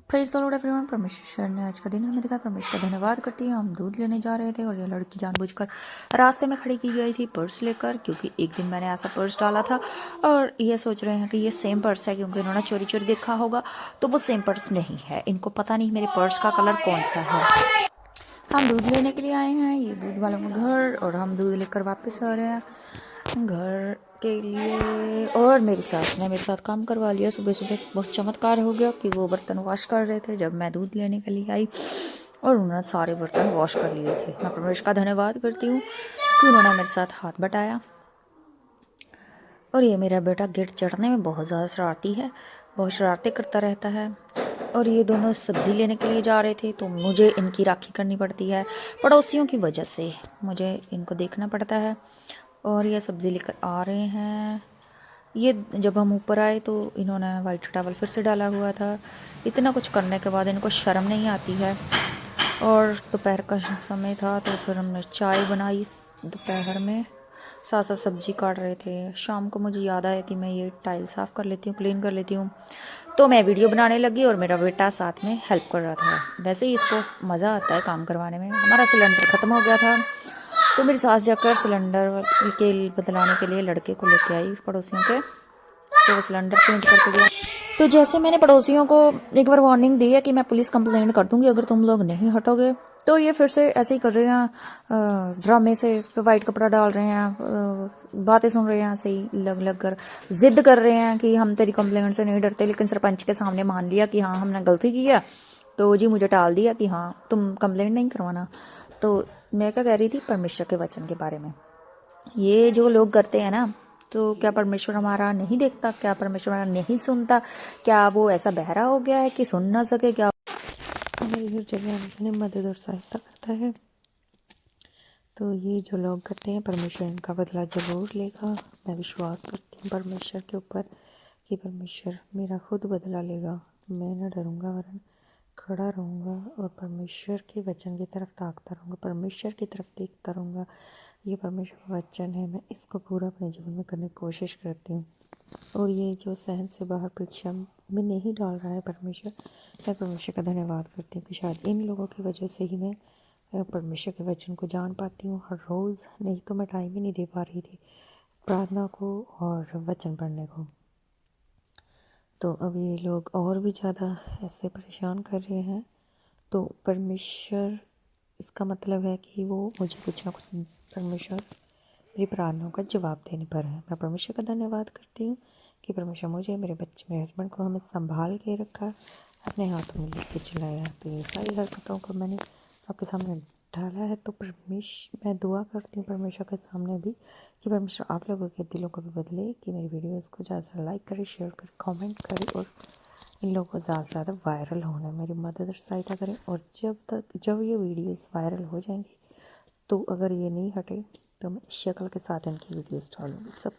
Praise the Lord everyone. परमेश्वर ने आज का दिन हमें दिखाया, परमेश्वर का धन्यवाद करती हूँ। हम दूध लेने जा रहे थे और ये लड़की जानबूझकर रास्ते में खड़ी की गई थी पर्स लेकर, क्योंकि एक दिन मैंने ऐसा पर्स डाला था और ये सोच रहे हैं कि ये सेम पर्स है, क्योंकि इन्होंने चोरी चोरी देखा होगा। तो वो सेम पर्स नहीं है, इनको पता नहीं मेरे पर्स का कलर कौन सा है। हम दूध लेने के लिए आए हैं, ये दूध वालों का घर, और हम दूध लेकर वापस आ रहे हैं घर के लिए। और मेरी सास ने मेरे साथ काम करवा लिया। सुबह सुबह बहुत चमत्कार हो गया कि वो बर्तन वॉश कर रहे थे जब मैं दूध लेने के लिए आई, और उन्होंने सारे बर्तन वॉश कर लिए थे। मैं परमेश्वर का धन्यवाद करती हूँ कि उन्होंने मेरे साथ हाथ बटाया। और ये मेरा बेटा गेट चढ़ने में बहुत ज़्यादा शरारती है, बहुत शरारतें करता रहता है। और ये दोनों सब्ज़ी लेने के लिए जा रहे थे, तो मुझे इनकी राखी करनी पड़ती है पड़ोसियों की वजह से, मुझे इनको देखना पड़ता है। और ये सब्ज़ी लेकर आ रहे हैं। ये जब हम ऊपर आए तो इन्होंने वाइट टॉवल फिर से डाला हुआ था। इतना कुछ करने के बाद इनको शर्म नहीं आती है। और दोपहर का समय था, तो फिर हमने चाय बनाई दोपहर में, साथ साथ सब्जी काट रहे थे। शाम को मुझे याद आया कि मैं ये टाइल साफ़ कर लेती हूँ, क्लीन कर लेती हूँ, तो मैं वीडियो बनाने लगी और मेरा बेटा साथ में हेल्प कर रहा था। वैसे ही इसको मज़ा आता है काम करवाने में। हमारा सिलेंडर ख़त्म हो गया था, तो मेरी सास जाकर सिलेंडर के बदलाने के लिए लड़के को लेके आई पड़ोसियों के, तो वो सिलेंडर चेंज करके गया। तो जैसे मैंने पड़ोसियों को एक बार वार्निंग दी है कि मैं पुलिस कंप्लेंट कर दूंगी अगर तुम लोग नहीं हटोगे, तो ये फिर से ऐसे ही कर रहे हैं, ड्रामे से वाइट कपड़ा डाल रहे हैं, बातें सुन रहे हैं, ऐसे ही लग लग कर जिद कर रहे हैं कि हम तेरी कंप्लेंट से नहीं डरते। लेकिन सरपंच के सामने मान लिया कि हाँ हमने गलती की है, तो जी मुझे टाल दिया कि हाँ तुम कंप्लेंट नहीं करवाना। तो मैं क्या कह रही थी परमेश्वर के वचन के बारे में। ये जो लोग करते हैं ना, तो क्या परमेश्वर हमारा नहीं देखता? क्या परमेश्वर हमारा नहीं सुनता? क्या वो ऐसा बहरा हो गया है कि सुन ना सके? क्या हमारी हर जगह हमें मदद और सहायता करता है? तो ये जो लोग करते हैं, परमेश्वर इनका बदला जरूर लेगा। मैं विश्वास करती हूँ परमेश्वर के ऊपर कि परमेश्वर मेरा खुद बदला लेगा। मैं न डरूँगा, वरन खड़ा रहूँगा और परमेश्वर के वचन की तरफ ताकता रहूँगा, परमेश्वर की तरफ देखता रहूँगा। ये परमेश्वर का वचन है, मैं इसको पूरा अपने जीवन में करने की कोशिश करती हूँ। और ये जो सहन से बाहर परीक्षा में नहीं डाल रहा है परमेश्वर, मैं परमेश्वर का धन्यवाद करती हूँ कि शायद इन लोगों की वजह से ही मैं परमेश्वर के वचन को जान पाती हूँ हर रोज़। नहीं तो मैं टाइम ही नहीं दे पा रही थी प्रार्थना को और वचन पढ़ने को। तो अब ये लोग और भी ज़्यादा ऐसे परेशान कर रहे हैं। तो परमेश्वर, इसका मतलब है कि वो मुझे कुछ ना कुछ, परमेश्वर मेरी प्रार्थनाओं का जवाब देने पर है। मैं परमेश्वर का धन्यवाद करती हूँ कि परमेश्वर मुझे, मेरे बच्चे, मेरे हस्बैंड को हमें संभाल के रखा, अपने हाथों में लेके चलाया। तो ये सारी हरकतों को मैंने आपके सामने डाला है। तो मैं दुआ करती हूँ परमेश्वर के सामने भी कि परमेश्वर आप लोगों के दिलों को भी बदले, कि मेरी वीडियोस को ज़्यादा से लाइक करें, शेयर करें, कमेंट करें, और इन लोगों को ज़्यादा से ज़्यादा वायरल होने मेरी मदद और सहायता करें। और जब ये वीडियोस वायरल हो जाएंगी, तो अगर ये नहीं हटे तो मैं शक्ल के साथ इनकी वीडियोस डालूँगी। सब